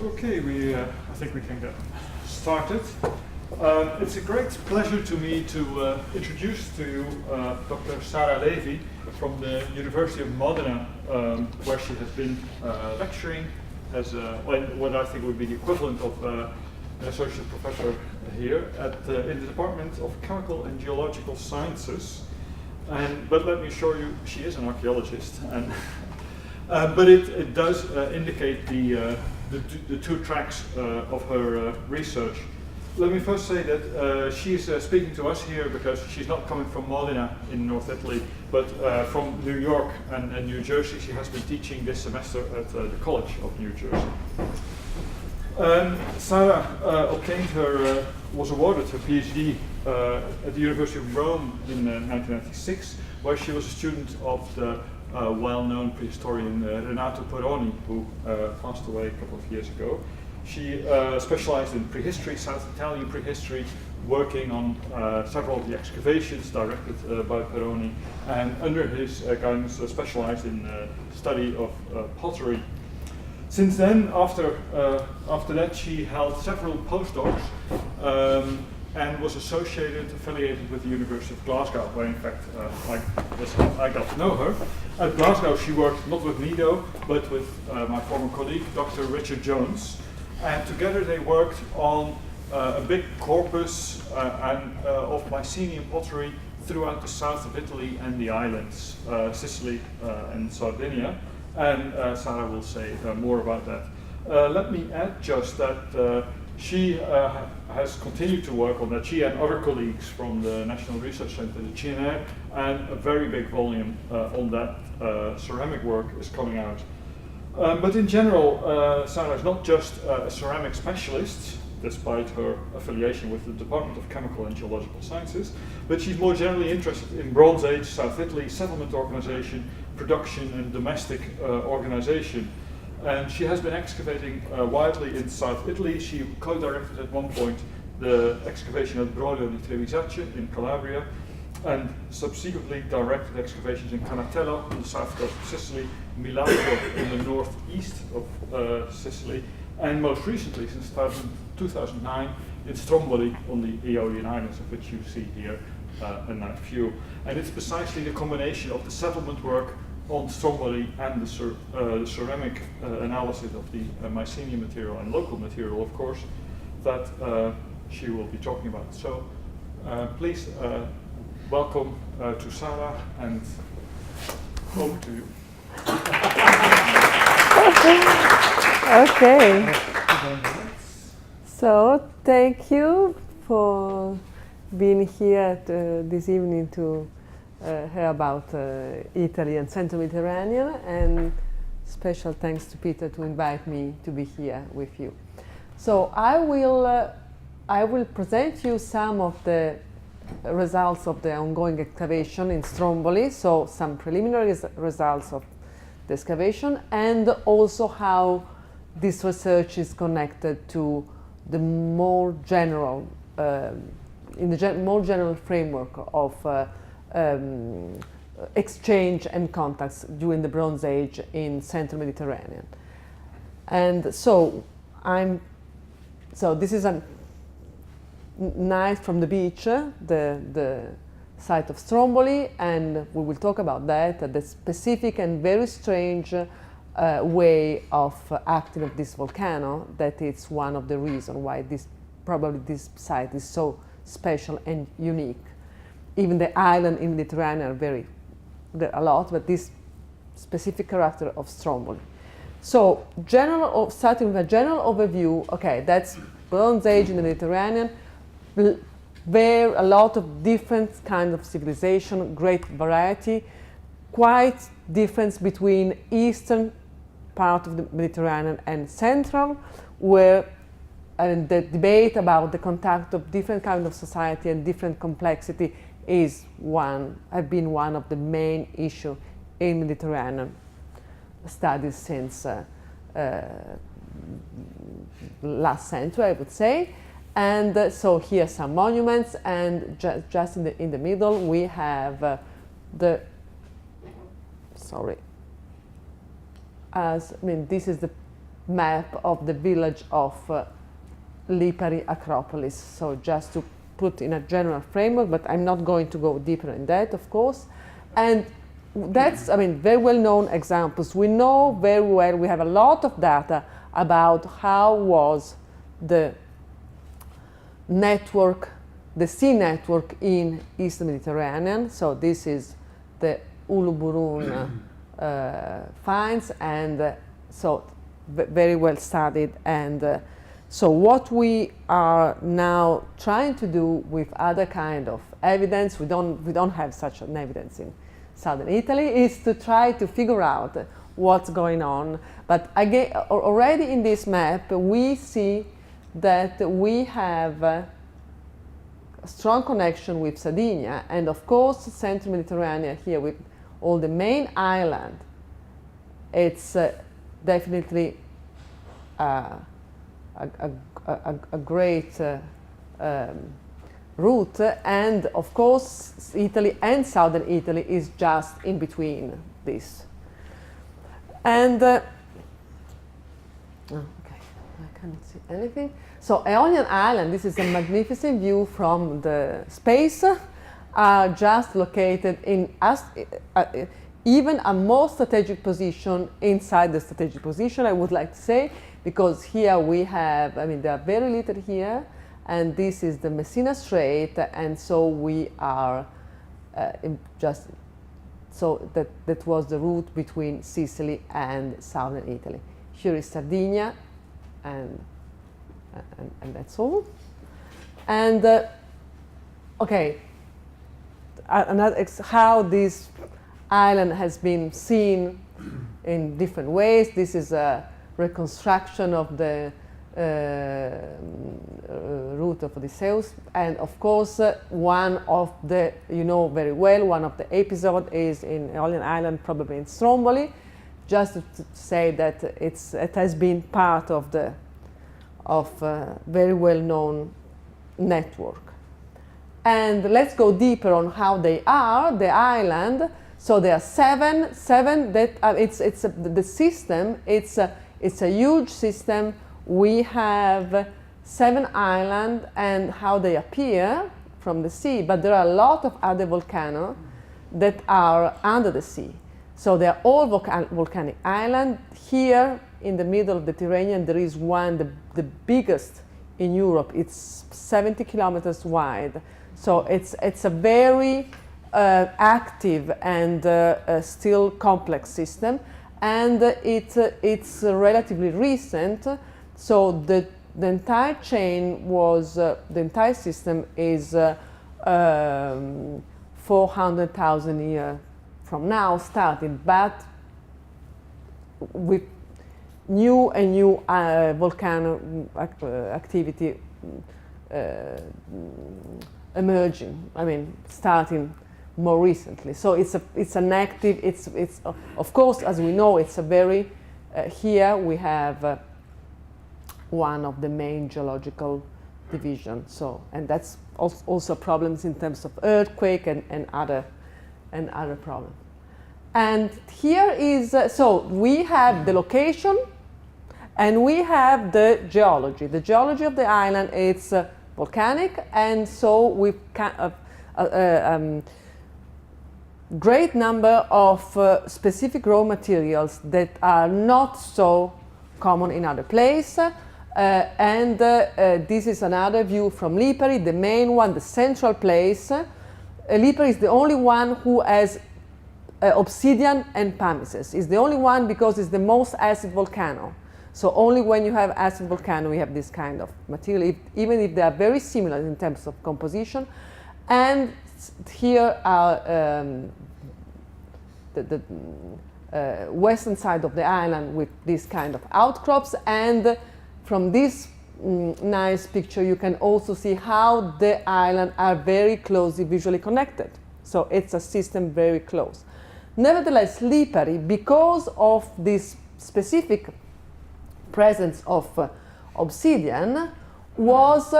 Okay, I think we can get started. It's a great pleasure to me to introduce to you Dr. Sara Levi from the University of Modena, where she has been lecturing as what I think would be the equivalent of an associate professor here in the Department of Chemical and Geological Sciences. But let me assure you, she is an archaeologist, and but it does indicate the two tracks of her research. Let me first say that she's speaking to us here because she's not coming from Modena in North Italy, but from New York and New Jersey. She has been teaching this semester at the College of New Jersey. Sara was awarded her PhD at the University of Rome in 1996, where she was a student of the well-known prehistorian Renato Peroni, who passed away a couple of years ago. She specialized in prehistory, South Italian prehistory, working on several of the excavations directed by Peroni, and under his guidance specialized in study of pottery. Since then, after that, she held several postdocs and was affiliated with the University of Glasgow, where in fact I got to know her. At Glasgow, she worked not with me though, but with my former colleague, Dr. Richard Jones, and together they worked on a big corpus of Mycenaean pottery throughout the south of Italy and the islands, Sicily and Sardinia. And Sara will say more about that. Let me add just that she has continued to work on that. She and other colleagues from the National Research Center, the CNR, and a very big volume on that ceramic work is coming out. But in general, Sara is not just a ceramic specialist, despite her affiliation with the Department of Chemical and Geological Sciences, but she's more generally interested in Bronze Age, South Italy, settlement organization, production and domestic organization. And she has been excavating widely in South Italy. She co-directed at one point the excavation at Rhode di Trevisace in Calabria, and subsequently directed excavations in Canatello on the south coast of Sicily, Milano in the northeast of Sicily, and most recently, since 2009, in Stromboli on the Aeolian Islands, of which you see here a nice view. And it's precisely the combination of the settlement work on Stromboli and the ceramic analysis of the Mycenaean material and local material, of course, that she will be talking about. So please welcome to Sara, and over to you. Okay. So thank you for being here this evening to hear about Italy and Central Mediterranean, and special thanks to Peter to invite me to be here with you. So I will present you some of the results of the ongoing excavation in Stromboli, so some preliminary results of the excavation, and also how this research is connected to the more general, more general framework of exchange and contacts during the Bronze Age in Central Mediterranean. And so this is a night from the beach, the site of Stromboli, and we will talk about that, the specific and very strange way of acting of this volcano, that it's one of the reasons why this site is so special and unique. Even the island in the Mediterranean are there are a lot, but this specific character of Stromboli. So starting with a general overview, okay, that's Bronze Age in the Mediterranean, where a lot of different kinds of civilization, great variety, quite difference between eastern part of the Mediterranean and central, where the debate about the contact of different kinds of society and different complexity have been one of the main issues in Mediterranean studies since last century, I would say. And so here are some monuments, and just in the middle we have this is the map of the village of Lipari Acropolis. So just to put in a general framework, but I'm not going to go deeper in that, of course. And that's, I mean, very well-known examples. We know very well, we have a lot of data about how was the network, the sea network in Eastern Mediterranean. So this is the Uluburun finds, and so very well studied. And so what we are now trying to do with other kind of evidence, we don't have such an evidence in southern Italy, is to try to figure out what's going on. But again, already in this map, we see that we have a strong connection with Sardinia, and of course Central Mediterranean here with all the main island. It's definitely a great route, and of course Italy and southern Italy is just in between this. And okay, I can't see anything. So Aeolian Island, this is a magnificent view from the space, are just located in even a more strategic position inside the strategic position, I would like to say, because here we have, I mean, they are very little here, and this is the Messina Strait, and so we are so that was the route between Sicily and southern Italy. Here is Sardinia, and that's all. And okay, another how this island has been seen in different ways. This is a reconstruction of the route of Odysseus, and of course one of the, you know very well, one of the episodes is in Aeolian Island, probably in Stromboli, just to say that it has been part of the very well-known network. And let's go deeper on how they are, the island. So there are seven that the system. It's a huge system. We have 7 islands and how they appear from the sea, but there are a lot of other volcanoes that are under the sea. So they are all volcanic islands. Here in the middle of the Mediterranean, there is one, the biggest in Europe. It's 70 kilometers wide. So it's a very active and still complex system, and it's relatively recent. So the entire chain was the entire system is 400,000 years from now started, but with new volcano activity emerging. I mean, starting more recently. So it's an active. It's of course, as we know, it's a very here we have one of the main geological divisions. So, and that's also problems in terms of earthquake and other problems. And here is so we have the location, and we have the geology. The geology of the island, it's volcanic, and so we great number of specific raw materials that are not so common in other places. And this is another view from Lipari, the main one, the central place. Lipari is the only one who has obsidian and pumices. It's the only one because it's the most acid volcano. So only when you have acid volcano, we have this kind of material, even if they are very similar in terms of composition. And here are the western side of the island with this kind of outcrops. And from this nice picture, you can also see how the islands are very closely visually connected. So it's a system very close. Nevertheless, Lipari, because of this specific presence of obsidian, was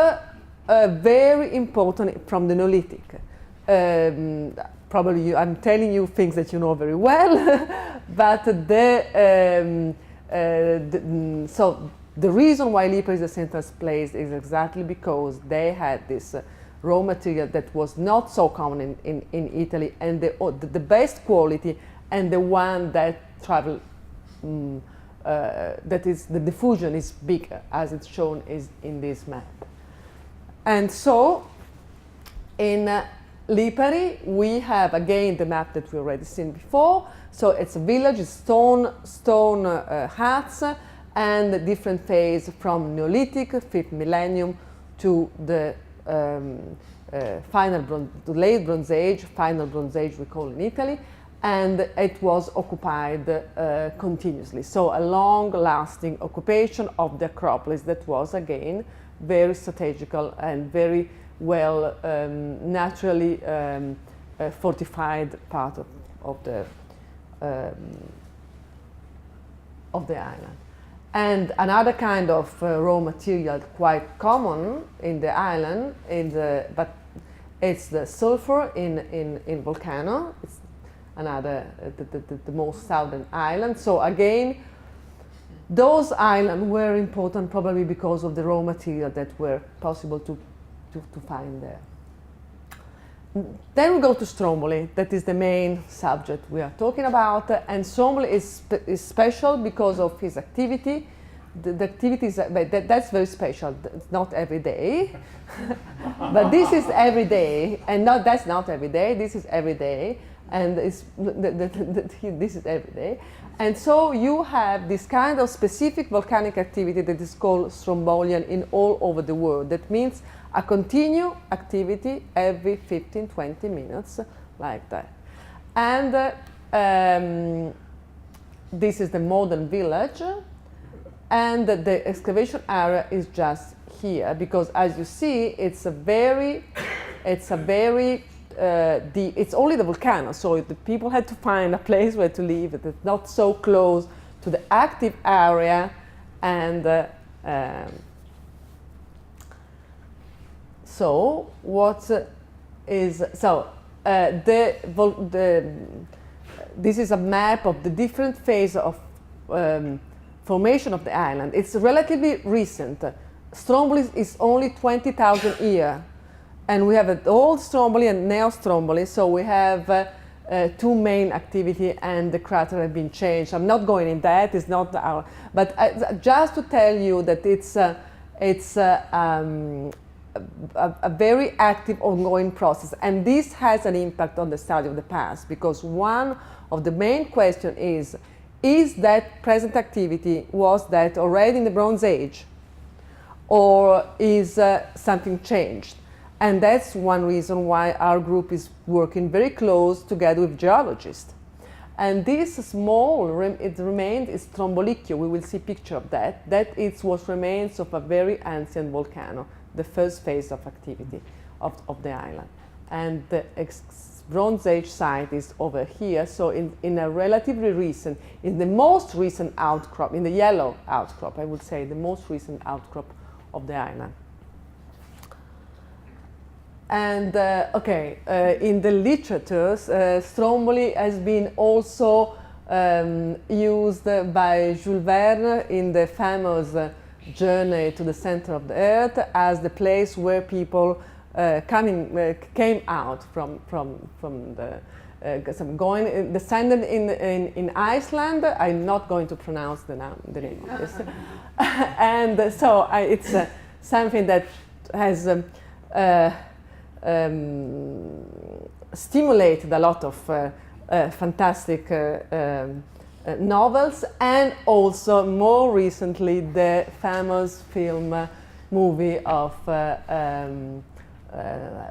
very important from the Neolithic. Probably I'm telling you things that you know very well, but so the reason why Lipari is the centralized place is exactly because they had this raw material that was not so common in Italy, and the best quality, and the one that travel, that is, the diffusion is bigger, as it's shown is in this map. And so in Lipari we have again the map that we already seen before. So it's a village, it's stone huts, and a different phase from Neolithic, 5th millennium, to the late Bronze Age, final Bronze Age we call in Italy, and it was occupied continuously. So a long-lasting occupation of the Acropolis that was again very strategical and very well naturally fortified part of the island. And another kind of raw material quite common in the island, but it's the sulfur in Volcano. It's another, the most southern island. So again, those islands were important probably because of the raw material that were possible to find there. Then we go to Stromboli. That is the main subject we are talking about, and Stromboli is special because of his activity. The activities that's very special. It's not every day, but this is every day, and that's not every day. This is every day, and this is every day. And so you have this kind of specific volcanic activity that is called Strombolian in all over the world. That means a continued activity every 15-20 minutes, like that. And this is the modern village, and the excavation area is just here, because as you see, it's only the volcano, so the people had to find a place where to live. It's not so close to the active area, and so what is this is a map of the different phases of formation of the island. It's relatively recent. Stromboli is only 20,000 years. And we have an old Stromboli and neo-Stromboli, so we have two main activity, and the crater have been changed. I'm not going in that, it's not our, but just to tell you that it's a very active ongoing process, and this has an impact on the study of the past, because one of the main questions is that present activity, was that already in the Bronze Age, or is something changed? And that's one reason why our group is working very close together with geologists. And this small, it remained, is Strombolicchio. We will see picture of that. That is what remains of a very ancient volcano, the first phase of activity of the island. And the Bronze Age site is over here. So in a relatively recent, in the most recent outcrop, in the yellow outcrop, I would say the most recent outcrop of the island. And in the literatures, Stromboli has been also used by Jules Verne in the famous journey to the center of the earth as the place where people came out from the descended in Iceland. I'm not going to pronounce the name of this. And so it's something that has stimulated a lot of fantastic novels, and also more recently the famous movie of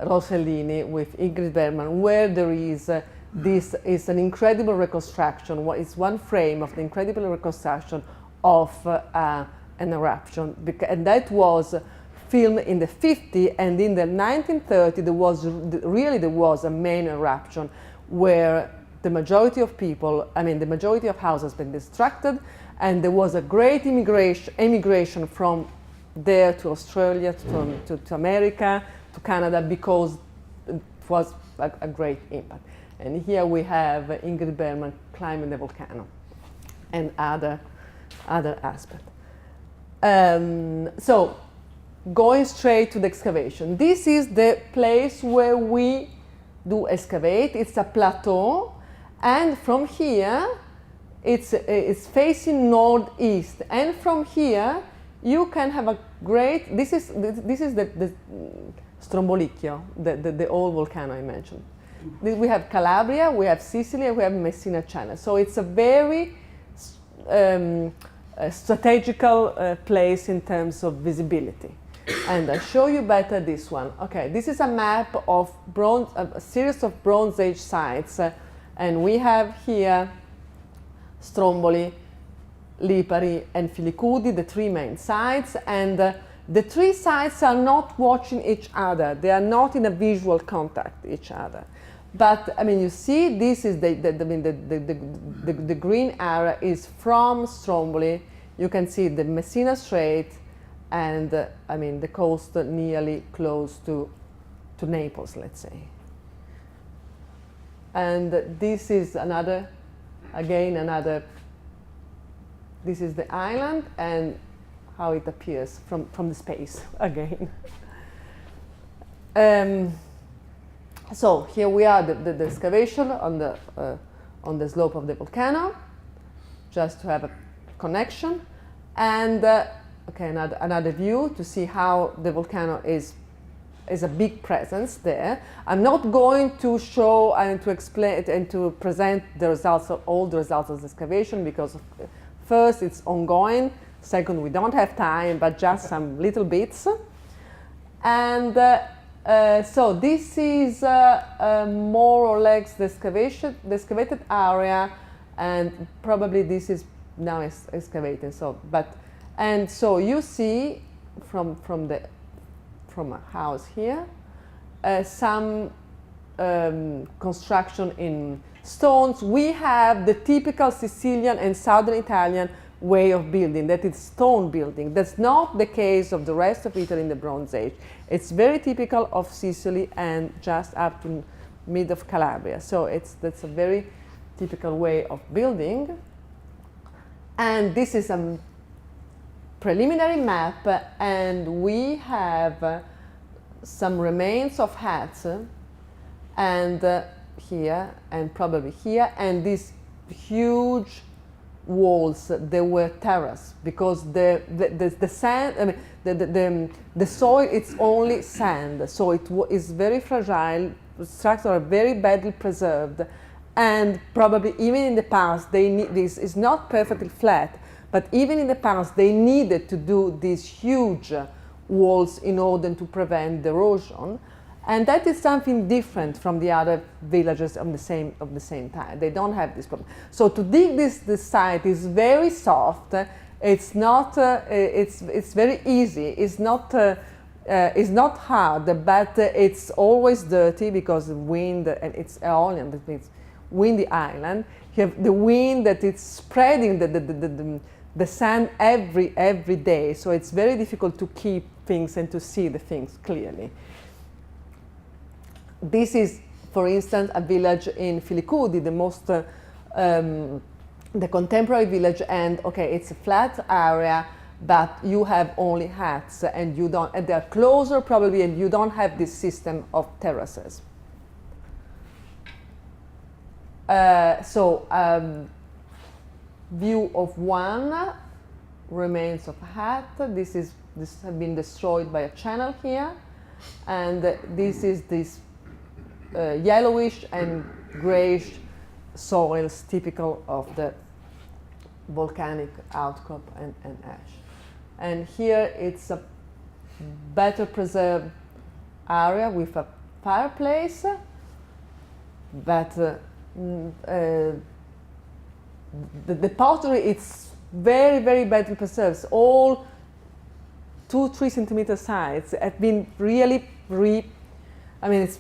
Rossellini with Ingrid Bergman, where there is this is an incredible reconstruction. It's one frame of the incredible reconstruction of an eruption, and that was filmed in the 50s, and in the 1930s there was a main eruption where the majority of people, the majority of houses been destructed, and there was a great emigration from there to Australia, to America, to Canada, because it was a great impact. And here we have Ingrid Bergman climbing the volcano, and other other aspect. So, going straight to the excavation. This is the place where we do excavate. It's a plateau, and from here, it's facing northeast. And from here, you can have a great. This is the Strombolicchio, the old volcano I mentioned. We have Calabria, we have Sicily, and we have Messina Channel. So it's a very strategical place in terms of visibility. And I show you better this one. Okay, this is a map of bronze, a series of Bronze Age sites, and we have here Stromboli, Lipari, and Filicudi, the three main sites. And the three sites are not watching each other. They are not in a visual contact with each other. But I mean, you see, this is the green area is from Stromboli. You can see the Messina Strait, and I mean the coast nearly close to Naples, let's say. And this is another, again another. This is the island and how it appears from the space again. So here we are, the excavation on the slope of the volcano, just to have a connection, and okay, another view to see how the volcano is a big presence there. I'm not going to show and to explain and to present the results of all the results of the excavation, because first it's ongoing, second we don't have time, but just some little bits. And so this is more or less the excavated area, and probably this is now excavated. So, and so you see from a house here some construction in stones. We have the typical Sicilian and southern Italian way of building, that is stone building. That's not the case of the rest of Italy in the Bronze Age. It's very typical of Sicily and just up to mid of Calabria. So that's a very typical way of building. And this is a preliminary map, and we have some remains of huts, and here and probably here, and these huge walls, they were terraced because the sand, I mean, the soil, it's only sand, so it is very fragile. Structures are very badly preserved, and probably even in the past this is not perfectly flat, but even in the past they needed to do these huge walls in order to prevent erosion. And that is something different from the other villages of the same time. They don't have this problem. So to dig this site is very soft. It's not. It's very easy. It's not hard, but it's always dirty because of wind, and it's Aeolian. That means windy island. You have the wind that it's spreading the sand every day. So it's very difficult to keep things and to see the things clearly. This is, for instance, a village in Filicudi, the most, the contemporary village, and okay, it's a flat area, but you have only huts, and you don't, and they're closer probably, and you don't have this system of terraces. View of one remains of a hut. This has been destroyed by a channel here, and this is this yellowish and grayish soils typical of the volcanic outcrop and ash. And here it's a better preserved area with a fireplace, but the pottery, it's very badly preserved. All 2-3 centimeter sides have been really I mean, it's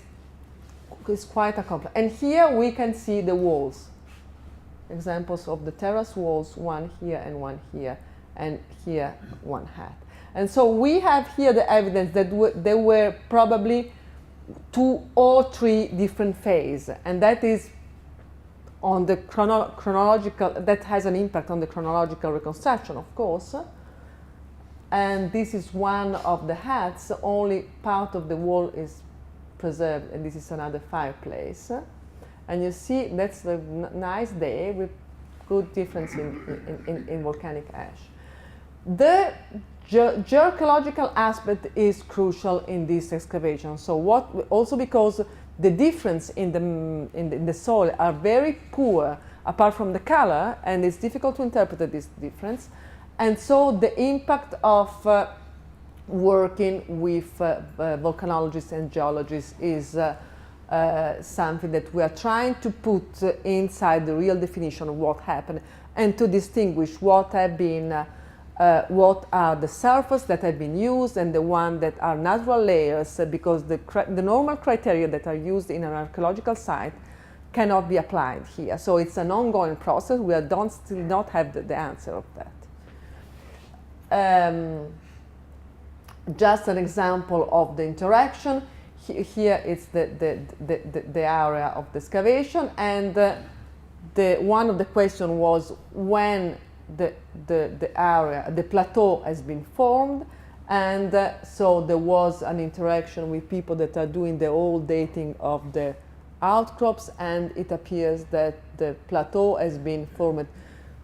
quite a complex. And here we can see the walls. Examples of the terrace walls, one here and one here, and here one hat. And so we have here the evidence that there were probably 2 or 3 different phases, and that is on the chronological, that has an impact on the chronological reconstruction, of course. And this is one of the huts, only part of the wall is preserved, and this is another fireplace. And you see that's a nice day with good difference in volcanic ash. The geological aspect is crucial in this excavation. So also because the difference in the soil are very poor, apart from the color, and it's difficult to interpret this difference. And so the impact of working with volcanologists and geologists is something that we are trying to put inside the real definition of what happened, and to distinguish what have been, what are the surface that have been used and the one that are natural layers, because the normal criteria that are used in an archaeological site cannot be applied here. So it's an ongoing process. We still not have the answer of that. Just an example of the interaction. Here is the area of the excavation, and one of the questions was when the area, the plateau has been formed, and so there was an interaction with people that are doing the old dating of the outcrops, and it appears that the plateau has been formed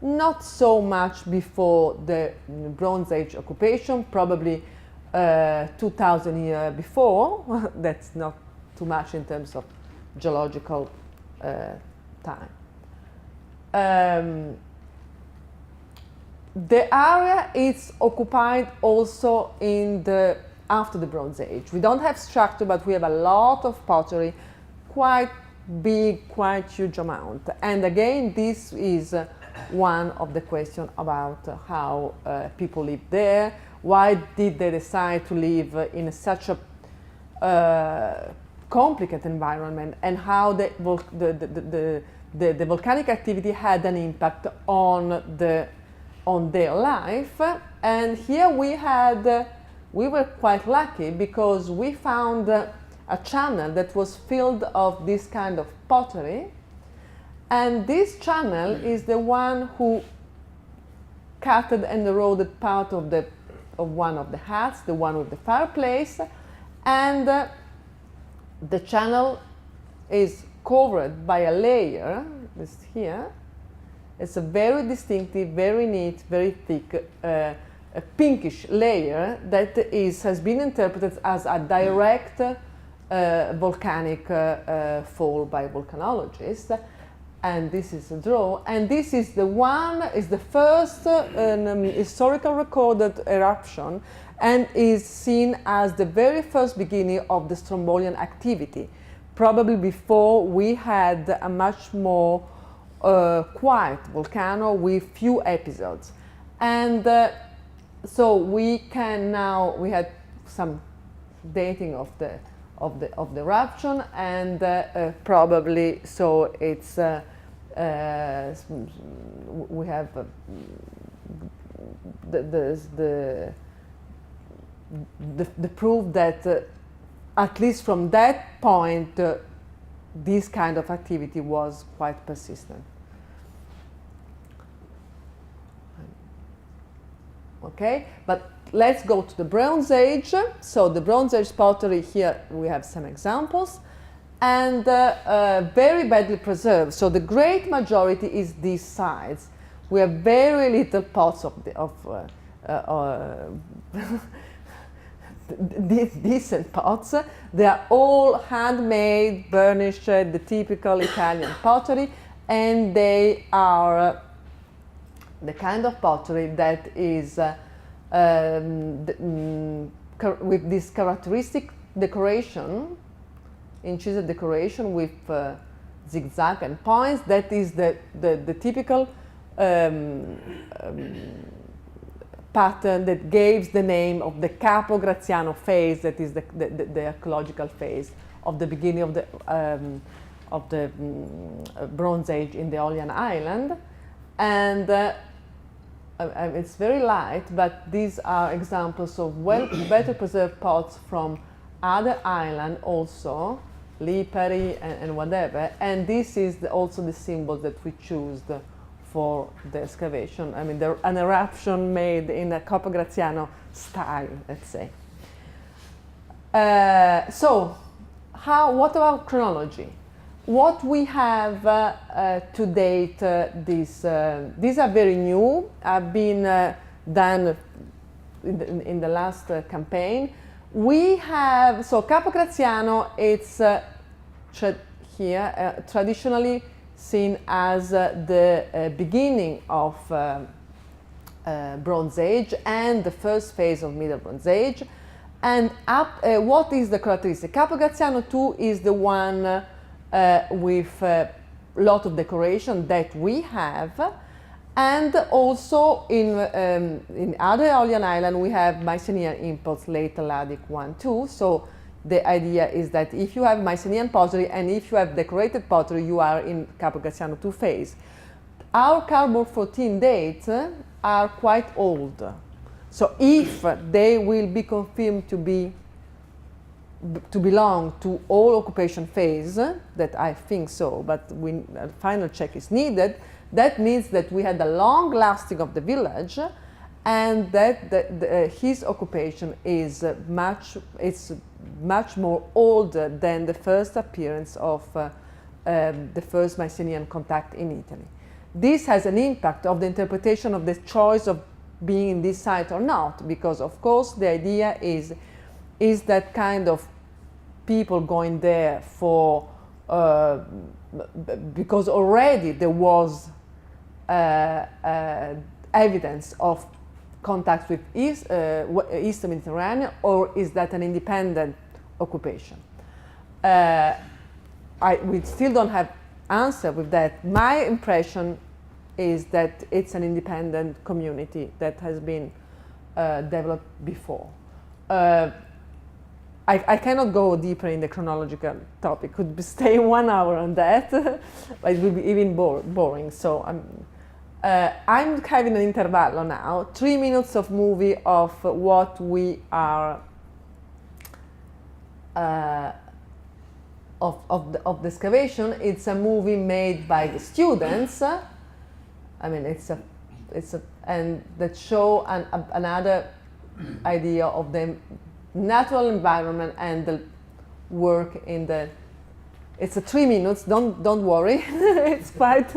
not so much before the Bronze Age occupation, probably 2,000 years before. That's not too much in terms of geological time. The area is occupied also after the Bronze Age. We don't have structure, but we have a lot of pottery, quite big, quite huge amount. And again, this is one of the questions about how people live there. Why did they decide to live in such a complicated environment, and how the volcanic activity had an impact on their life? And here we were quite lucky, because we found a channel that was filled of this kind of pottery. And this channel is the one who cut and eroded part of one of the huts, the one with the fireplace, and the channel is covered by a layer, this here. It's a very distinctive, very neat, very thick, a pinkish layer that has been interpreted as a direct volcanic fall by volcanologists. And this is a draw, and this is the first historical recorded eruption, and is seen as the very first beginning of the Strombolian activity, probably before we had a much more quiet volcano with few episodes. And so we had some dating of the eruption, and probably so it's we have the proof that at least from that point this kind of activity was quite persistent. Okay, but let's go to the Bronze Age. So the Bronze Age pottery, here we have some examples, and very badly preserved. So the great majority is these sides. We have very little pots of decent pots. They are all handmade, burnished, the typical Italian pottery, and they are the kind of pottery that is with this characteristic decoration, incised decoration with zigzag and points. That is the typical pattern that gives the name of the Capo Graziano phase, that is the archaeological phase of the beginning of the Bronze Age in the Aeolian Island. And it's very light, but these are examples of better preserved pots from other islands also, lipari and whatever. And this is also the symbol that we choose for the excavation. I mean, an eruption made in a Coppa Graziano style, let's say. So, what about chronology? What we have to date, these are very new, have been done in the last campaign. We have, so Capo Graziano, it's here, traditionally seen as the beginning of Bronze Age and the first phase of Middle Bronze Age. And what is the characteristic? Capo Graziano 2 is the one with a lot of decoration that we have. And also in other Aeolian island we have Mycenaean impulse, late Helladic 1, 2. So the idea is that if you have Mycenaean pottery and if you have decorated pottery, you are in Capo Graziano 2 phase. Our cardboard 14 dates are quite old. So if they will be confirmed to belong to all occupation phase, that I think so, but a final check is needed, that means that we had a long lasting of the village and that his occupation is much more older than the first appearance of the first Mycenaean contact in Italy. This has an impact of the interpretation of the choice of being in this site or not, because of course the idea is that kind of people going there for because already there was evidence of contact with Eastern Mediterranean, or is that an independent occupation? We still don't have answer with that. My impression is that it's an independent community that has been developed before. I cannot go deeper in the chronological topic. Could stay 1 hour on that, but it will be even boring. So I'm having an intervallo now, 3 minutes of movie of what we are of the excavation. It's a movie made by the students. I mean, and that show another idea of the natural environment and the work in the. It's a 3 minutes. Don't worry. It's quite.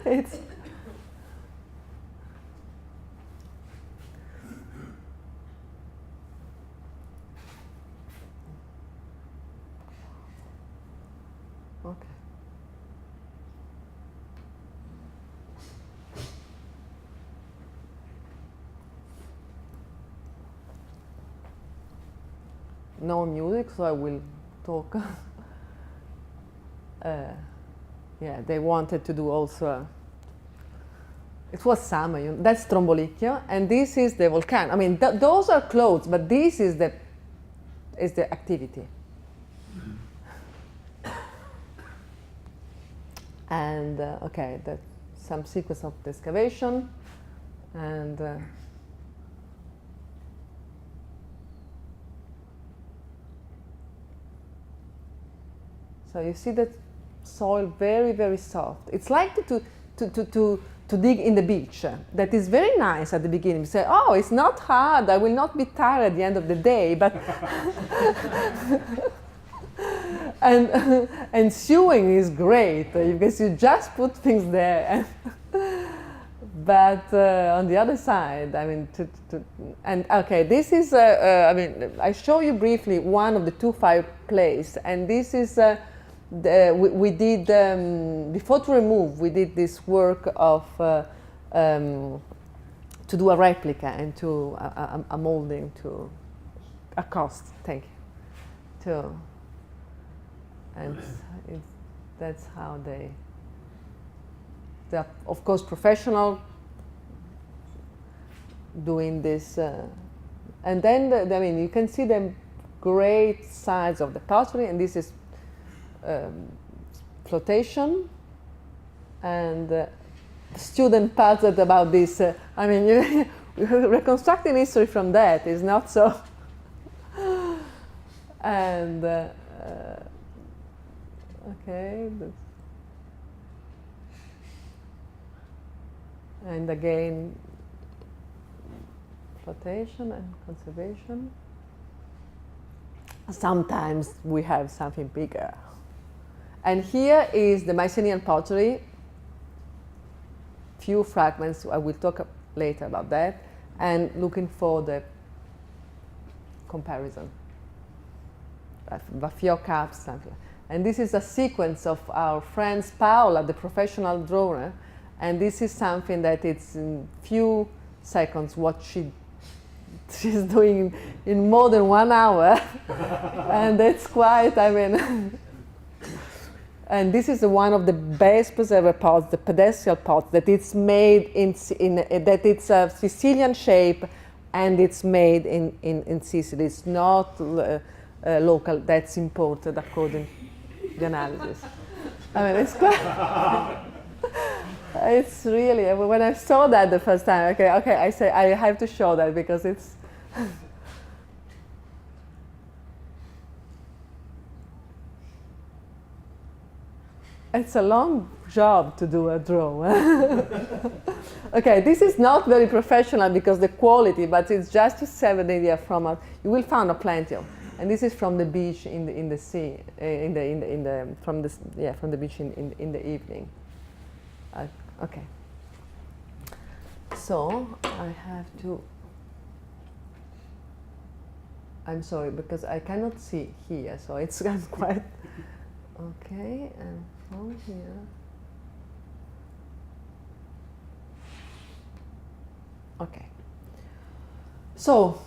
It's. Okay. No music, so I will talk. Yeah, they wanted to do also. It was summer. That's Stromboli, and this is the volcano. I mean, those are clothes, but this is the activity. And okay, that's some sequence of the excavation, and so you see that soil very, very soft. It's like to dig in the beach. That is very nice at the beginning. You say, oh, it's not hard. I will not be tired at the end of the day, but. And sewing is great because you just put things there. But on the other side, I mean, and okay, this is, I mean, I show you briefly one of the 2 fireplaces, and this is, we did, before to remove, we did this work of, to do a replica and to a molding to a cost, thank you, and that's how they're of course professional doing this, and then I mean you can see the great size of the pottery, and this is flotation, and the student puzzled about this. I mean, reconstructing history from that is not so. And Okay. And again, flotation and conservation. Sometimes we have something bigger. And here is the Mycenaean pottery. Few fragments, I will talk later about that, and looking for the comparison. A few cups, something. And this is a sequence of our friend Paola, the professional drawer, and this is something that it's in few seconds what she's doing in more than 1 hour. And that's quite, I mean, and this is one of the best preserved pots, the pedestal pot, that it's made that it's a Sicilian shape, and it's made in Sicily. It's not local. That's imported according to the analysis. I mean, it's quite. It's really, when I saw that the first time, okay, I say I have to show that because it's. It's a long job to do a draw. Okay, this is not very professional because the quality, but it's just to have an idea from a. You will find a plenty of, and this is from the beach in the sea, from the beach in the evening. Okay. So I have to. I'm sorry because I cannot see here, so it's quite. Okay, and from here. Okay. So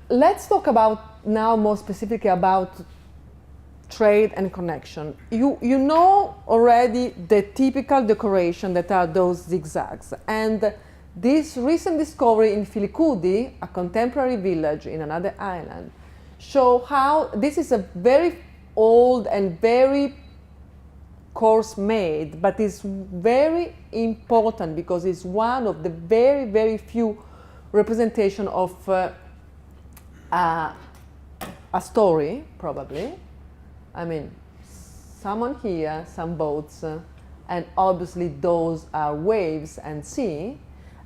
let's talk about now more specifically about trade and connection. You know already the typical decoration that are those zigzags, and this recent discovery in Filicudi, a contemporary village in another island, show how this is a very old and very coarse made, but it's very important because it's one of the very, very few representation of a story, probably. I mean, someone here, some boats, and obviously those are waves and sea,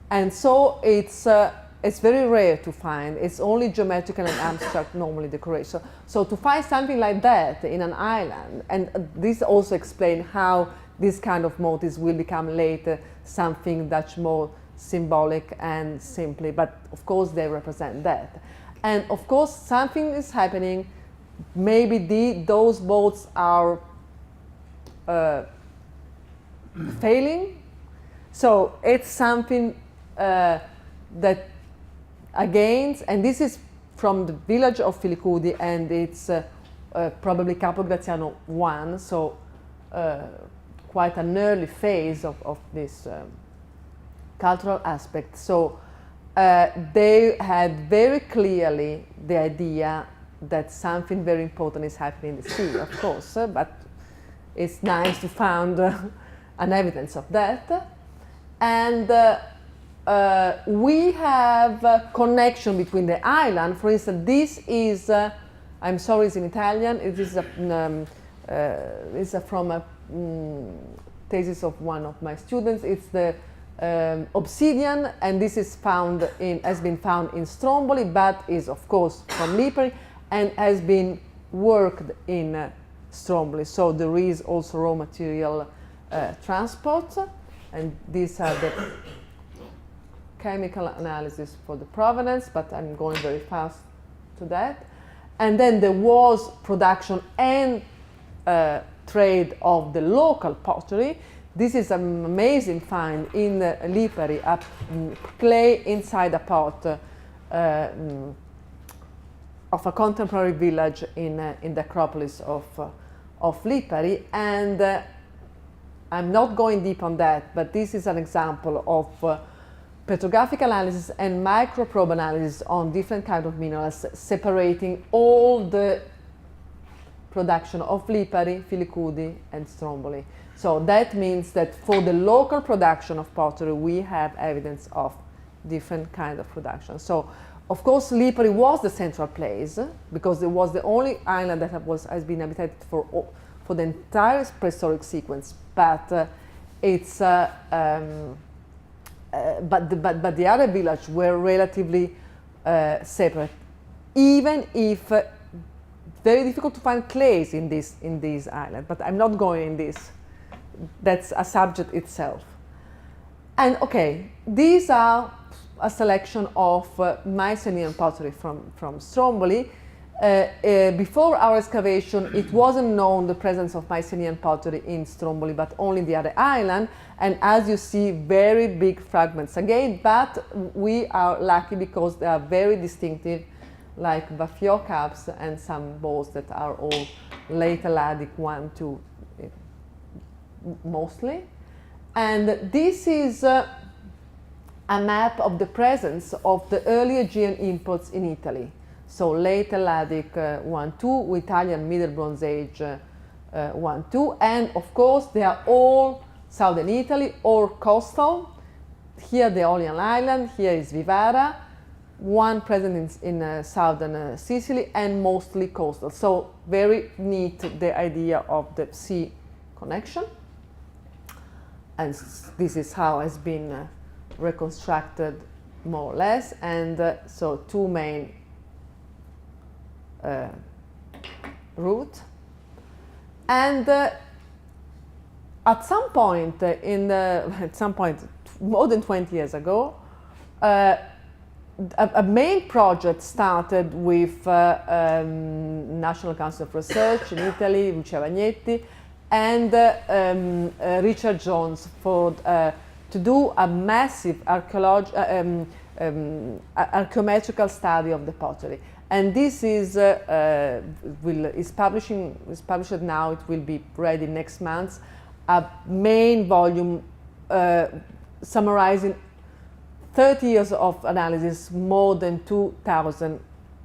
and so it's very rare to find. It's only geometrical and abstract normally decoration. So to find something like that in an island, and this also explains how this kind of motifs will become later something that's more symbolic and simply, but of course they represent that. And of course something is happening, maybe those boats are failing. So it's something that against, and this is from the village of Filicudi, and it's probably Capo Graziano I, so quite an early phase of this cultural aspect. So they had very clearly the idea that something very important is happening in the sea, of course, but it's nice to find an evidence of that. And we have a connection between the island. For instance, this is, I'm sorry, it's in Italian. It is from a thesis of one of my students. It's the obsidian, and this is has been found in Stromboli, but is of course from Lipari, and has been worked in Stromboli. So there is also raw material transport, and these are the chemical analysis for the provenance, but I'm going very fast to that. And then there was production and trade of the local pottery. This is an amazing find in Lipari, clay inside a pot of a contemporary village in the Acropolis of Lipari. And I'm not going deep on that, but this is an example of petrographic analysis and microprobe analysis on different kinds of minerals, separating all the production of Lipari, Filicudi, and Stromboli. So that means that for the local production of pottery, we have evidence of different kinds of production. So, of course, Lipari was the central place because it was the only island that has been inhabited for for the entire prehistoric sequence, but it's but the other villages were relatively separate, even if very difficult to find clays in this island. But I'm not going in this. That's a subject itself. And okay, these are a selection of Mycenaean pottery from Stromboli. Before our excavation, it wasn't known the presence of Mycenaean pottery in Stromboli, but only in the other island. And as you see, very big fragments again, but we are lucky because they are very distinctive, like Baffiot cups and some bowls that are all late Helladic 1, 2, mostly. And this is a map of the presence of the early Aegean imports in Italy. So late Helladic 1-2, Italian Middle Bronze Age 1-2, and of course they are all southern Italy or coastal. Here the Aeolian Island, here is Vivara, one present in southern Sicily, and mostly coastal. So very neat, the idea of the sea connection. And this is how it's been reconstructed more or less. And so two main route, and at some point more than 20 years ago, a main project started with National Council of Research in Italy, Lucia Vagnetti, and Richard Jones for to do a massive archaeometrical study of the pottery. And this is published now. It will be ready next month. A main volume summarizing 30 years of analysis, more than 2,000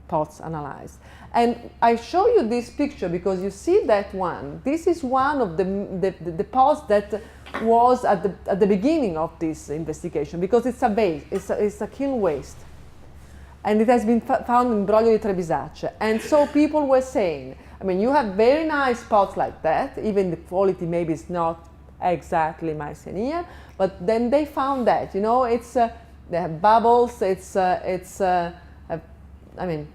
pots analyzed. And I show you this picture because you see that one. This is one of the pots that was at the beginning of this investigation, because it's a base. It's a kiln waste. And it has been found in Broglio di Trebisacce. And so people were saying, I mean, you have very nice pots like that, even the quality maybe is not exactly Mycenaean, but then they found that, you know, it's, they have bubbles, I mean,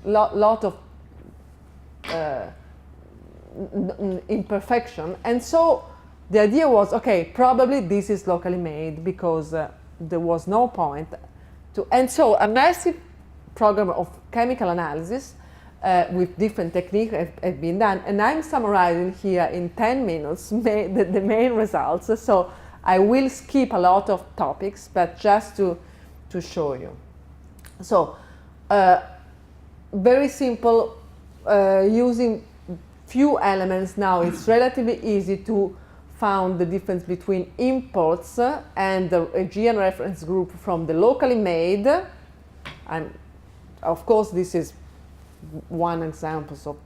lot of imperfection. And so the idea was, okay, probably this is locally made, because there was no point. And so a massive program of chemical analysis with different techniques have been done. And I'm summarizing here in 10 minutes the main results. So I will skip a lot of topics, but just to show you. So very simple, using few elements now, it's relatively easy to found the difference between imports and the Aegean reference group from the locally made. And of course, this is one example of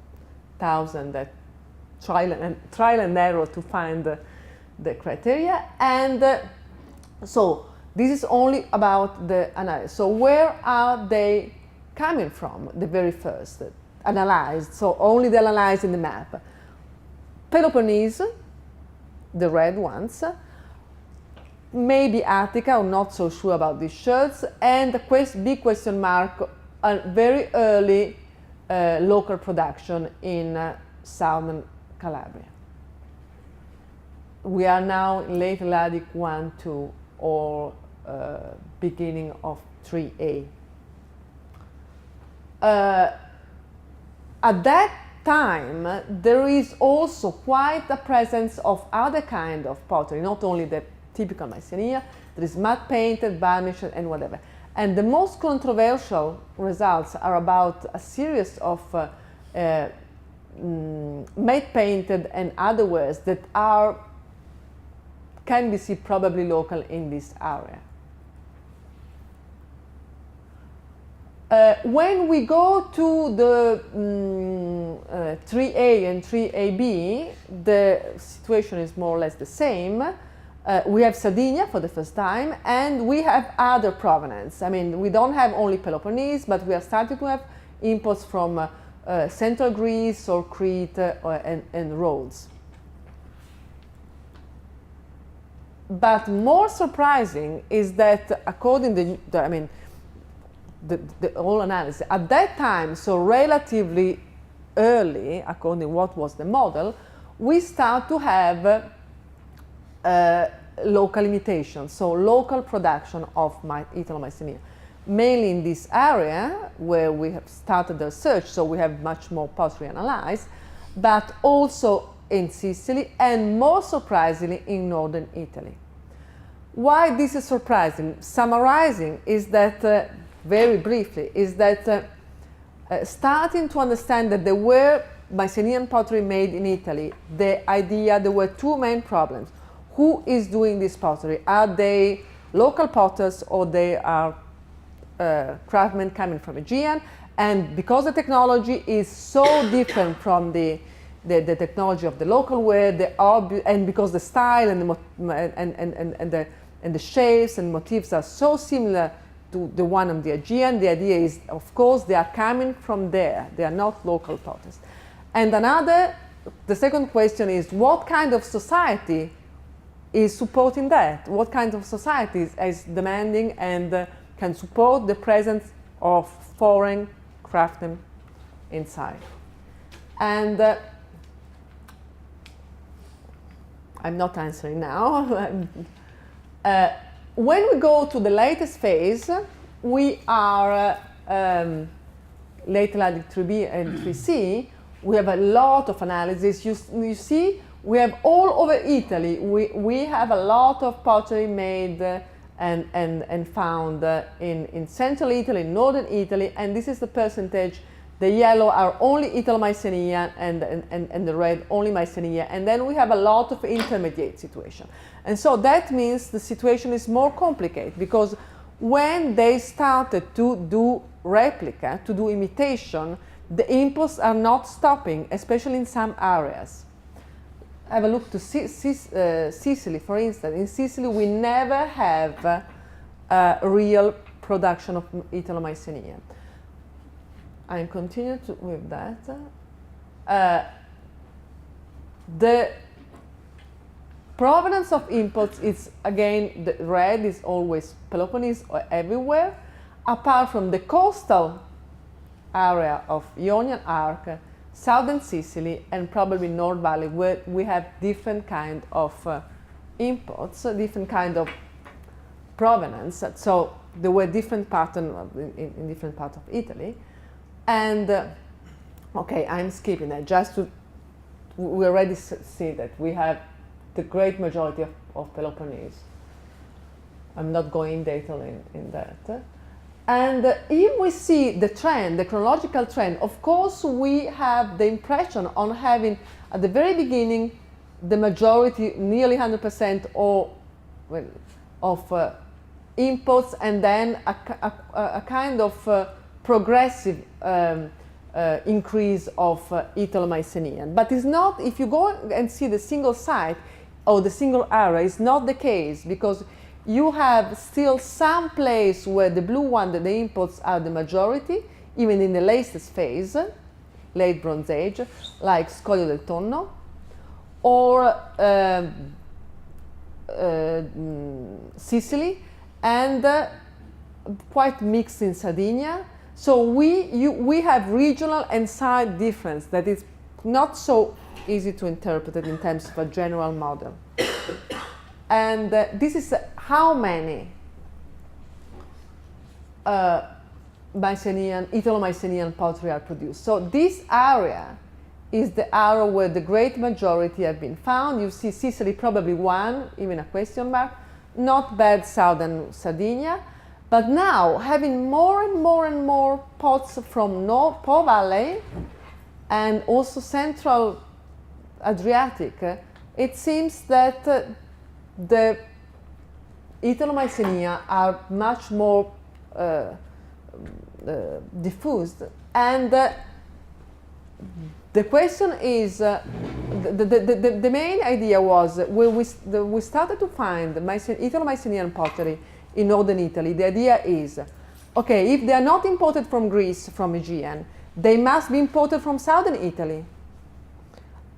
1,000 that trial and error to find the criteria. And so this is only about the analysis. So where are they coming from? The very first analyzed. So only the analyzed in the map. Peloponnese, the red ones, maybe Attica, I'm not so sure about these shirts, and a big question mark, a very early local production in southern Calabria. We are now in late Helladic 1, 2, or beginning of 3A. At that time, there is also quite a presence of other kind of pottery, not only the typical Mycenaean. There is matte painted, varnished, and whatever. And the most controversial results are about a series of matte painted and other wares that can be seen probably local in this area. When we go to the 3A and 3AB, the situation is more or less the same. We have Sardinia for the first time, and we have other provenance. I mean, we don't have only Peloponnese, but we are starting to have imports from central Greece or Crete and Rhodes. But more surprising is that according to the whole analysis, at that time, so relatively early, according to what was the model, we start to have local limitations, so local production of Italo-Mycenaean. Mainly in this area where we have started the research, so we have much more pottery analyzed, but also in Sicily and more surprisingly in northern Italy. Why this is surprising? Summarizing is that, very briefly, is that starting to understand that there were Mycenaean pottery made in Italy, there were two main problems. Who is doing this pottery? Are they local potters or they are craftsmen coming from Aegean? And because the technology is so different from the technology of the local ware, and because the style and the shapes and motifs are so similar to the one of the Aegean, the idea is, of course, they are coming from there. They are not local potters. And the second question is, what kind of society is supporting that? What kind of society is demanding and can support the presence of foreign craftsmen inside? And I'm not answering now. When we go to the latest phase, we are late Atlantic 3B and 3C. We have a lot of analysis. You see, we have all over Italy. We have a lot of pottery made and found in central Italy, northern Italy, and this is the percentage. The yellow are only Italo-Mycenaean and the red only Mycenaean. And then we have a lot of intermediate situation. And so that means the situation is more complicated, because when they started to do replica, to do imitation, the inputs are not stopping, especially in some areas. Have a look to Sicily, for instance. In Sicily, we never have a real production of Italo-Mycenaean. I continue with that. The provenance of inputs is, again, the red is always Peloponnese or everywhere, apart from the coastal area of Ionian Arc, southern Sicily, and probably North Valley, where we have different kind of inputs, different kind of provenance. So there were different patterns in different parts of Italy. And, okay, I'm skipping that, just to, we already see that we have the great majority of Peloponnese. I'm not going in detail in that. And if we see the trend, the chronological trend, of course we have the impression on having, at the very beginning, the majority, nearly 100% of inputs, and then a kind of progressive increase of Italo-Mycenaean. But it's not, if you go and see the single site or the single area, it's not the case, because you have still some place where the blue one, the inputs are the majority, even in the latest phase, late Bronze Age, like Scoglio del Tonno, or Sicily, and quite mixed in Sardinia. So we have regional and site difference that is not so easy to interpret it in terms of a general model. And this is how many Italo-Mycenaean pottery are produced. So this area is the area where the great majority have been found. You see Sicily probably one, even a question mark. Not bad southern Sardinia. But now, having more and more and more pots from Po Valley and also central Adriatic, it seems that the Italo-Mycenaean are much more diffused. And the question is, the main idea was, when we started to find Italo-Mycenaean pottery in northern Italy, the idea is, okay, if they are not imported from Greece, from Aegean, they must be imported from southern Italy.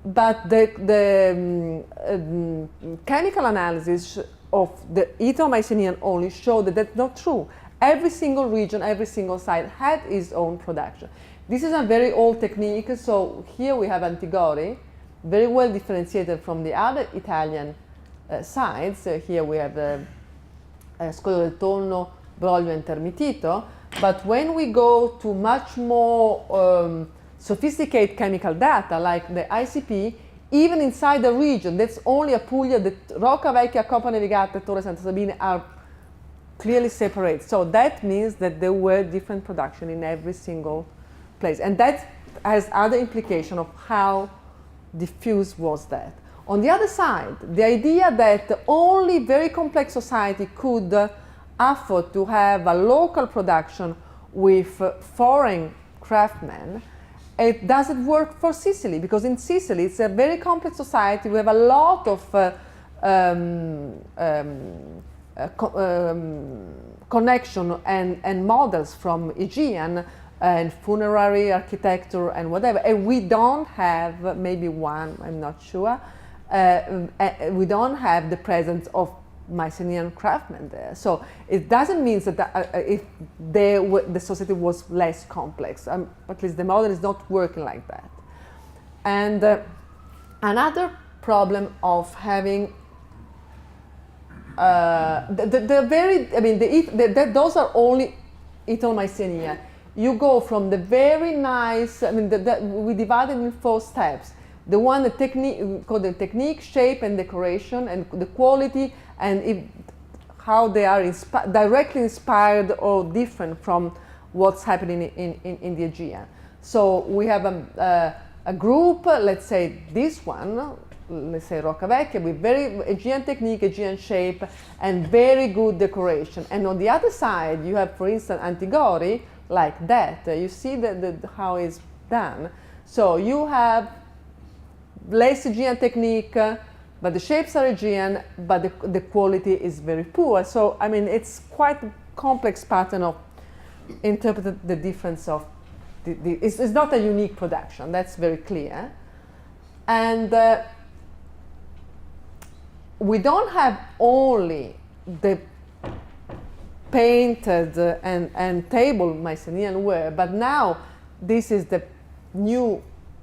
But the chemical analysis of the Italo-Mycenaean only showed that that's not true. Every single region, every single site had its own production. This is a very old technique, so here we have Antigori, very well differentiated from the other Italian sites. Here we have Scoglio del Tonno, Broglio and Termitito, but when we go to much more sophisticated chemical data like the ICP, even inside the region, that's only Apulia, the Rocca Vecchia, Coppa Nevigata, Torre Santa Sabina are clearly separate. So that means that there were different production in every single place. And that has other implication of how diffuse was that. On the other side, the idea that only very complex society could afford to have a local production with foreign craftsmen, it doesn't work for Sicily, because in Sicily it's a very complex society. We have a lot of connection and models from Aegean and funerary architecture and whatever, and we don't have, maybe one, I'm not sure, we don't have the presence of Mycenaean craftsmen there. So it doesn't mean that if the society was less complex, at least the model is not working like that. And another problem of having those are only Italo-Mycenaean. You go from the very nice, we divided in 4 steps. The one, the technique, called the technique, shape, and decoration, and the quality, and how they are directly inspired or different from what's happening in the Aegean. So we have a group, let's say this one, let's say Rocca Vecchia, with very Aegean technique, Aegean shape, and very good decoration. And on the other side, you have, for instance, Antigori, like that. You see how it's done. So you have less Aegean technique, but the shapes are Aegean, but the quality is very poor. So, I mean, it's quite a complex pattern of interpreting the difference of it's not a unique production, that's very clear. And we don't have only the painted and table Mycenaean ware, but now this is the new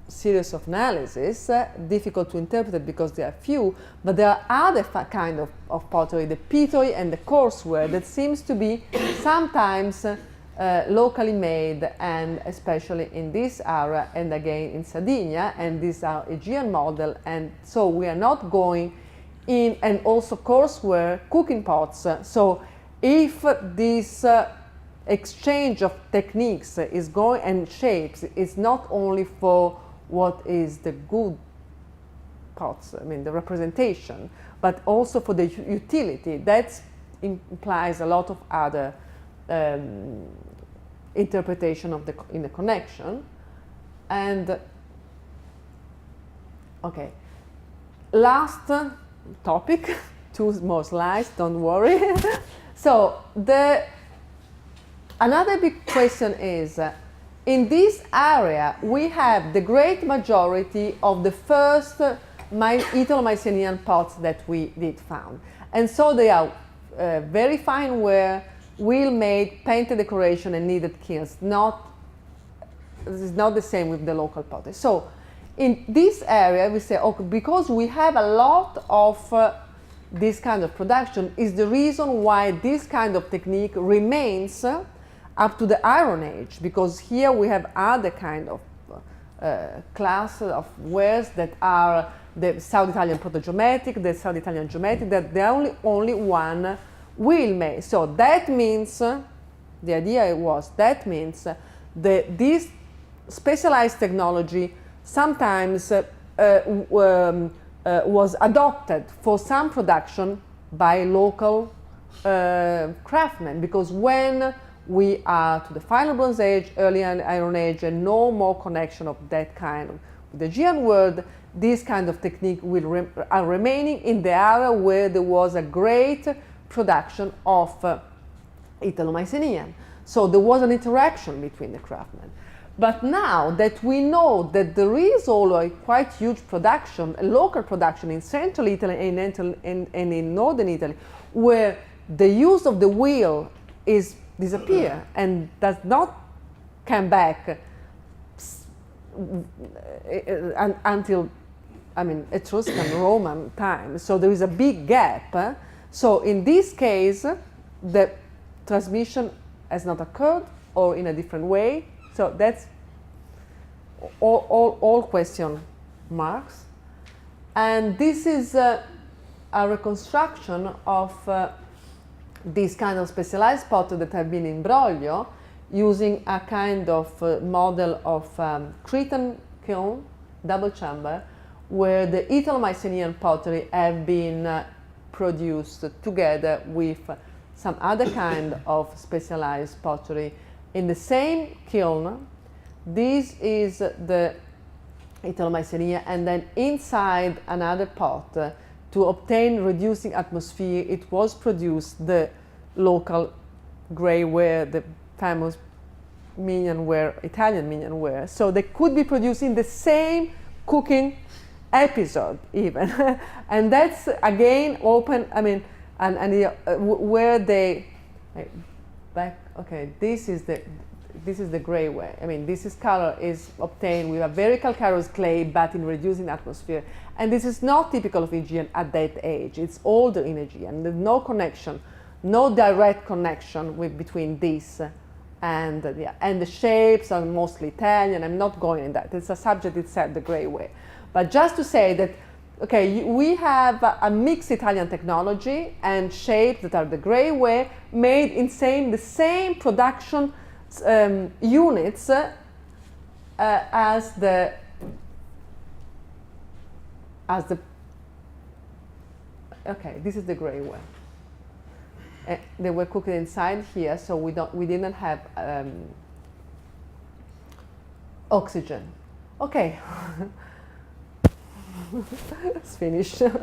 series of analysis, difficult to interpret because there are few, but there are other kind of pottery, the pitoi and the courseware, that seems to be sometimes locally made, and especially in this area, and again in Sardinia, and these are Aegean model, and so we are not going in, and also courseware, cooking pots. So if this exchange of techniques is going, and shapes, is not only for what is the good pots, I mean the representation, but also for the utility, that implies a lot of other interpretation of in the connection. And okay, last topic, 2 more slides, don't worry. So another big question is, in this area we have the great majority of the first Italo-Mycenaean pots that we did found, and so they are very fine ware, wheel made, painted decoration, and kneaded kilns. This is not the same with the local pottery. So in this area we say, okay, because we have a lot of this kind of production, is the reason why this kind of technique remains up to the Iron Age, because here we have other kind of class of wares that are the South Italian proto-geometric, the South Italian geometric, that there are only one wheel made. So that means, the idea was, that means that this specialized technology sometimes was adopted for some production by local craftsmen, because when we are to the final Bronze Age, early Iron Age, and no more connection of that kind with the Aegean world, this kind of technique are remaining in the area where there was a great production of Italo-Mycenaean. So there was an interaction between the craftsmen. But now that we know that there is also a quite huge production, a local production in central Italy and in northern Italy, where the use of the wheel is disappear and does not come back until, I mean, Etruscan Roman time. So there is a big gap. So in this case, the transmission has not occurred or in a different way. So that's all question marks. And this is a reconstruction of these kind of specialized pots that have been in Broglio, using a kind of model of Cretan kiln, double chamber, where the Italo-Mycenaean pottery have been produced together with some other kind of specialized pottery in the same kiln. This is the Italo-Mycenaean, and then inside another pot, to obtain reducing atmosphere, it was produced the local grey ware, the famous minion ware, Italian minion ware. So they could be produced in the same cooking episode even. And that's again open, I mean, where they, okay, this is the grey ware. I mean, this color is obtained with a very calcareous clay, but in reducing atmosphere. And this is not typical of Aegean at that age. It's older in Aegean. There's no connection, no direct connection between this and the shapes are mostly Italian. I'm not going in that. It's a subject itself, the grey ware. But just to say that, okay, we have a mixed Italian technology and shapes that are the grey ware made in the same production units as the okay, this is the grey ware. They were cooked inside here, so we didn't have oxygen. Okay. It's finished. Thank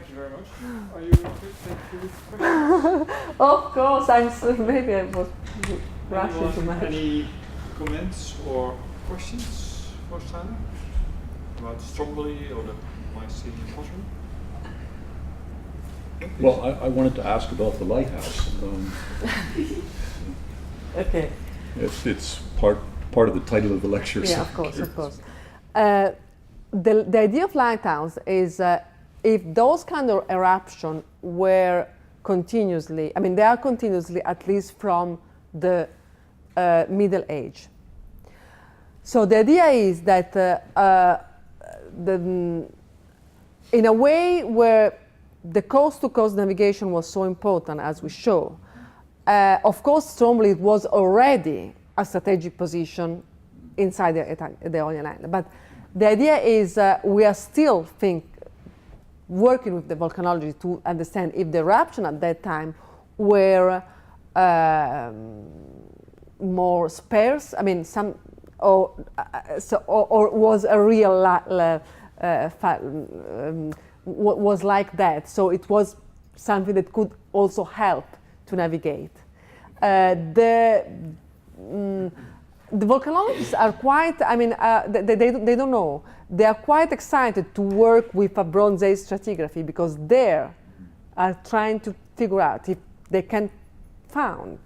you very much. Are you okay to take questions? Of course, maybe I was rushing too much. Any comments or questions for Sara about Stromboli or the Mycenaean pottery? Well, I wanted to ask about the lighthouse. Okay. It's part of the title of the lecture. Yeah, so of course. The idea of lighthouse is if those kind of eruptions were continuously, I mean, they are continuously at least from the Middle Age. So the idea is that in a way where the coast-to-coast navigation was so important, as we show, of course, Stromboli was already a strategic position inside the Ionian Island. But the idea is we are still working with the volcanology to understand if the eruption at that time were more sparse. I mean, or was a real was like that. So it was something that could also help to navigate. The volcanologists are quite, I mean, they don't know. They are quite excited to work with a Bronze Age stratigraphy because they are trying to figure out if they can found.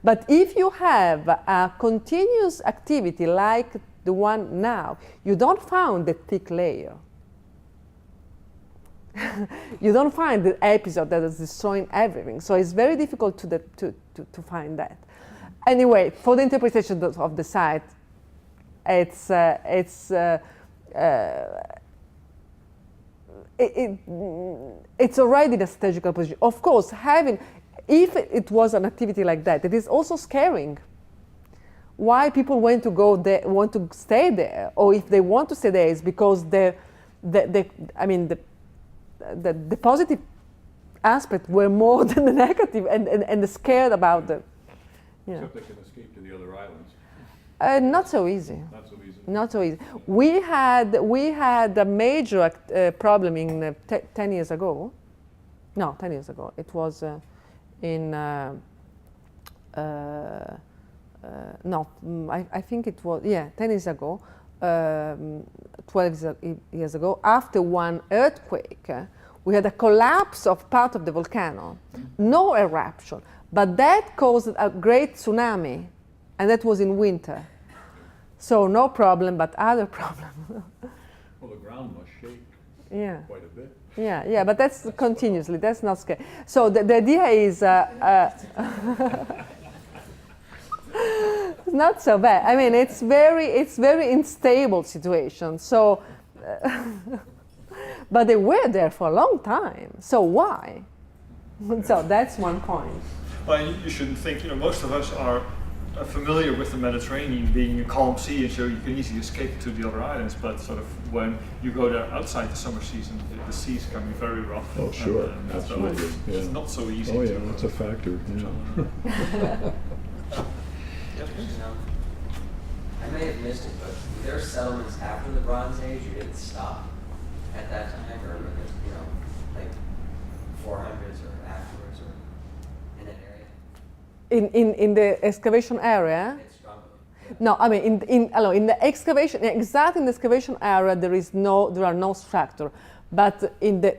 But if you have a continuous activity like the one now, you don't find the thick layer. You don't find the episode that is destroying everything. So it's very difficult to find that. Anyway, for the interpretation of the site, it's already in a strategical position. Of course, if it was an activity like that, it is also scaring. Why people want to go there, want to stay there, or if they want to stay there, is because the positive aspects were more than the negative, and scared about the. Except they can escape to the other islands. Not so easy. Not so easy. Not so easy. We had a major problem in 10 years ago, No, 10 years ago. It was in, I think it was, 10 years ago, 12 years ago, after one earthquake, we had a collapse of part of the volcano, no eruption, but that caused a great tsunami, and that was in winter. So no problem, but other problem. Well, the ground must shake quite a bit. Yeah, but that's continuously, that's not scary. So the idea is, it's not so bad. I mean, it's very unstable situation. So, but they were there for a long time. So why? So that's one point. Well, you shouldn't think. Most of us are familiar with the Mediterranean being a calm sea, and so you can easily escape to the other islands. But sort of when you go there outside the summer season, the seas can be very rough. Oh, sure, and absolutely. So it's not so easy. Oh, yeah, that's a factor. Yeah. I may have missed it, but were there settlements after the Bronze Age? You didn't stop at that time, or like 400s or afterwards, or in that area? In the excavation area? It's Stromboli. No, I mean in the excavation, exactly in the excavation area there are no structure, but in the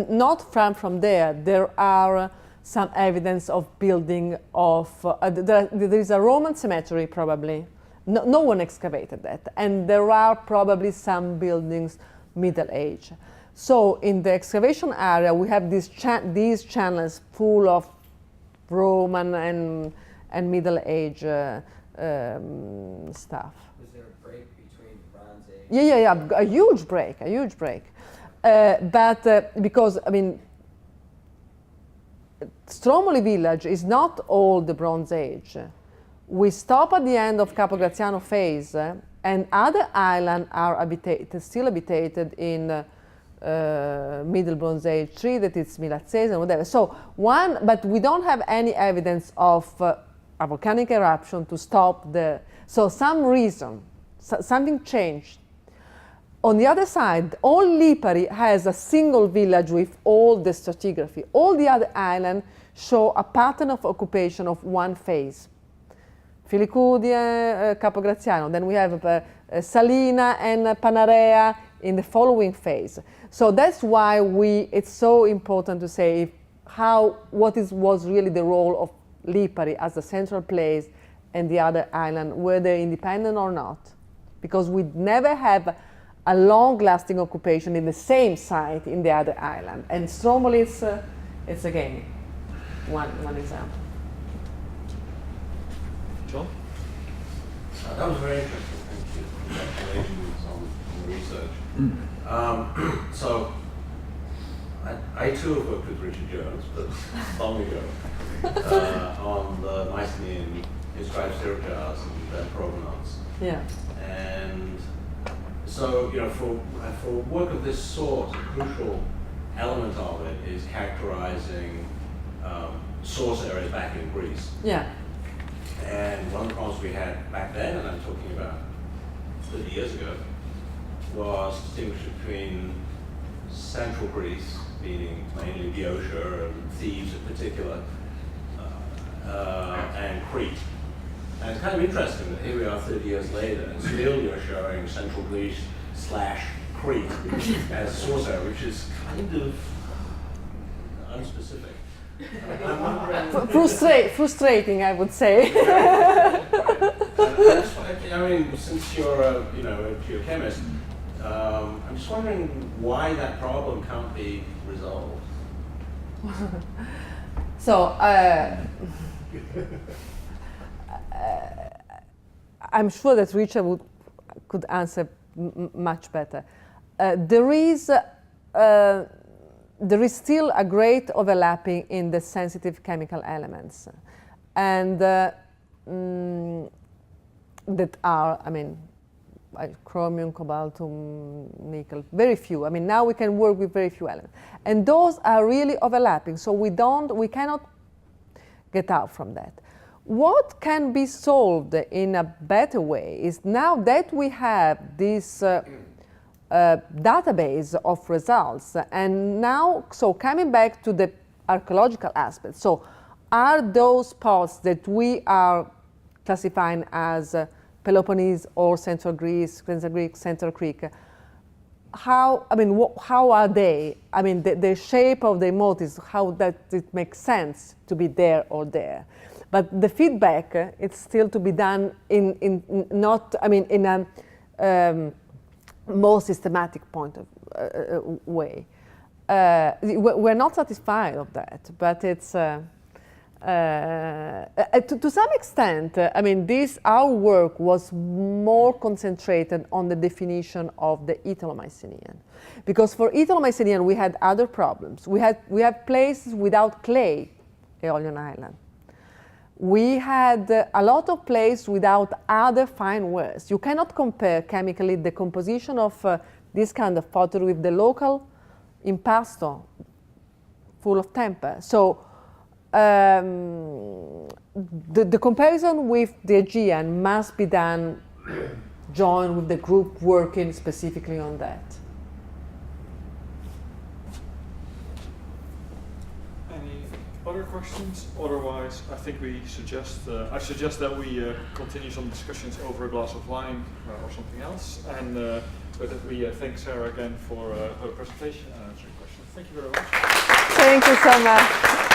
not far from there are some evidence of building of there is a Roman cemetery probably. No one excavated that, and there are probably some buildings Middle Age. So in the excavation area we have these channels full of Roman and Middle Age stuff. Was there a break between the Bronze Age? Yeah, a huge break. But because, I mean, Stromboli village is not all the Bronze Age. We stop at the end of Capo Graziano phase, and other islands are still habitated in Middle Bronze Age 3, that is Milazzese and whatever. So but we don't have any evidence of a volcanic eruption to stop so some reason, something changed. On the other side, all Lipari has a single village with all the stratigraphy. All the other islands show a pattern of occupation of one phase. Filicudi, Capo Graziano. Then we have Salina and Panarea in the following phase. So that's why it's so important to say what was really the role of Lipari as the central place and the other island, were they independent or not? Because we never have a long-lasting occupation in the same site in the other island. And Stromboli it's again one example. John? That was very interesting. Thank you. Congratulations on the research. So, I too have worked with Richard Jones, but long ago, on the Mycenaean inscribed stirrup jars and their provenance. Yeah. And so, for work of this sort, a crucial element of it is characterizing source areas back in Greece. Yeah. And one of the problems we had back then, and I'm talking about 30 years ago, was distinguish between central Greece, meaning mainly Boeotia and Thebes in particular, and Crete. And it's kind of interesting that here we are 30 years later, and still you're showing central Greece / Crete as a source area, which is kind of unspecific. I'm wondering, frustrating, I would say. I mean, since you're a geochemist, I'm just wondering why that problem can't be resolved. So I'm sure that Richard could answer much better. There is still a great overlapping in the sensitive chemical elements, and that are, chromium, cobaltum, nickel, very few. Now we can work with very few elements, and those are really overlapping. So we cannot get out from that. What can be solved in a better way is, now that we have this database of results. And now, so coming back to the archaeological aspect, so are those spots that we are classifying as Peloponnese or Central Greece, Central Greek, how are they? I mean, the shape of the motifs, how that it makes sense to be there or there. But the feedback, it's still to be done in a more systematic point of way. We're not satisfied of that, but it's to some extent. I mean, our work was more concentrated on the definition of the Italo-Mycenaean, because for Italo-Mycenaean we had other problems. We have places without clay, Aeolian Island. We had a lot of places without other fine wares. You cannot compare chemically the composition of this kind of pottery with the local impasto, full of temper. So the comparison with the Aegean must be done joined with the group working specifically on that. Other questions? Otherwise, I think I suggest that we continue some discussions over a glass of wine or something else, and but that we thank Sara again for her presentation and answering questions. Thank you very much. Thank you so much.